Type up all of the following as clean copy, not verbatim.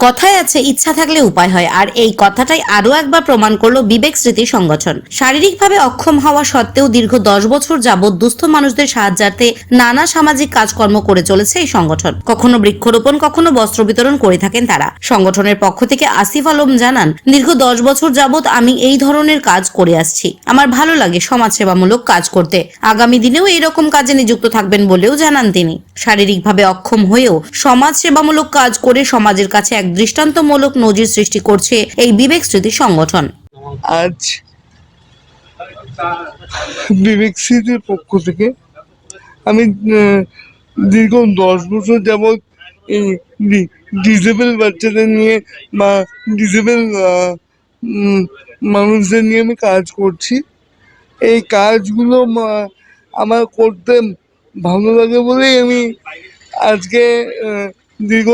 কথায় আছে ইচ্ছা থাকলে উপায় হয়, আর এই কথাটাই আরো একবার প্রমাণ করলো বিবেক স্মৃতি সংগঠন। শারীরিকভাবে অক্ষম হওয়া সত্ত্বেও দীর্ঘ 10 বছর যাবৎ দুস্থ মানুষদের সাহায্যার্থে নানা সামাজিক কাজকর্ম করে চলেছে এই সংগঠন। কখনো বৃক্ষরোপণ, কখনো বস্ত্র বিতরণ করে থাকেন তারা। সংগঠনের পক্ষ থেকে আসিফ আলম জানান, দীর্ঘ 10 বছর যাবৎ আমি এই ধরনের কাজ করে আসছি। আমার ভালো লাগে সমাজসেবামূলক কাজ করতে। আগামী দিনেও এরকম কাজে নিযুক্ত থাকবেন বলেও জানান তিনি। শারীরিকভাবে অক্ষম হয়েও সমাজসেবামূলক কাজ করে সমাজের কাছে এক দৃষ্টান্তমূলক নজির সৃষ্টি করছে এই বিবেক স্মৃতি সংগঠন। আজ বিবেক স্মৃতির পক্ষ থেকে আমি দীর্ঘ 10 বছর যাবৎ এই ডিসেবল বাচ্চাদের নিয়ে বা ডিসেবল মানুষদের নিয়ে আমি কাজ করছি। এই কাজগুলো আমার করতে ভালো লাগে বলেই আমি আজকে দীর্ঘ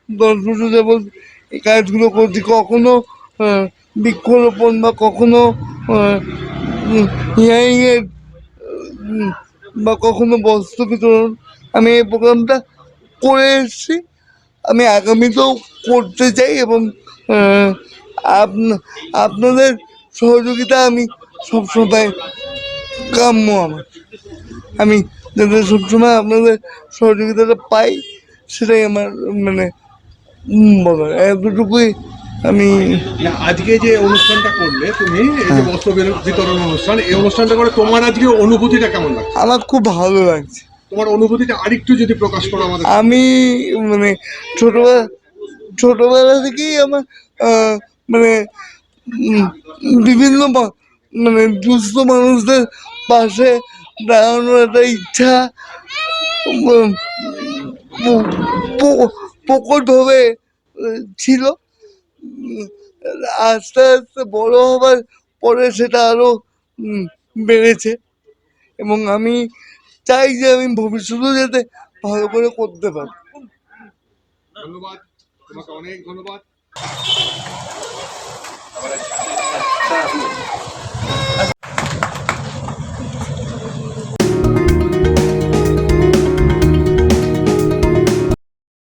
10 বছর যাবৎ এই কাজগুলো করছি। কখনো বৃক্ষরোপণ বা কখনো হিয়ারিংয়ের বা কখনো বস্ত্র বিতরণ, আমি এই প্রোগ্রামটা করে এসেছি। আমি আগামীতেও করতে চাই এবং আপনাদের সহযোগিতা আমি সবসময় কাম্য। আমি যাতে সবসময় আপনাদের সহযোগিতাটা পাই, সেটাই আমার মানে বলার। এতটুকুই আমি। আজকে যে অনুষ্ঠানটা করলে তুমি, এই যে বস্ত্র বিতরণ অনুষ্ঠান, এই অনুষ্ঠানটা করে তোমার আজকে অনুভূতিটা কেমন লাগছে? আমার খুব ভালো লাগছে। তোমার অনুভূতিটা আরেকটু যদি প্রকাশ করো আমাদের। আমি মানে ছোটবেলা থেকেই আমার মানে বিভিন্ন মানে দুস্থ মানুষদের পাশে দাঁড়ানোর একটা ইচ্ছা প্রকটভাবে ছিল। আস্তে আস্তে বড় হবার পরে সেটা আরো বেড়েছে এবং আমি চাই যে আমি ভবিষ্যতেও যাতে ভালো করে করতে পারি। ধন্যবাদ, তোমাকে অনেক ধন্যবাদ।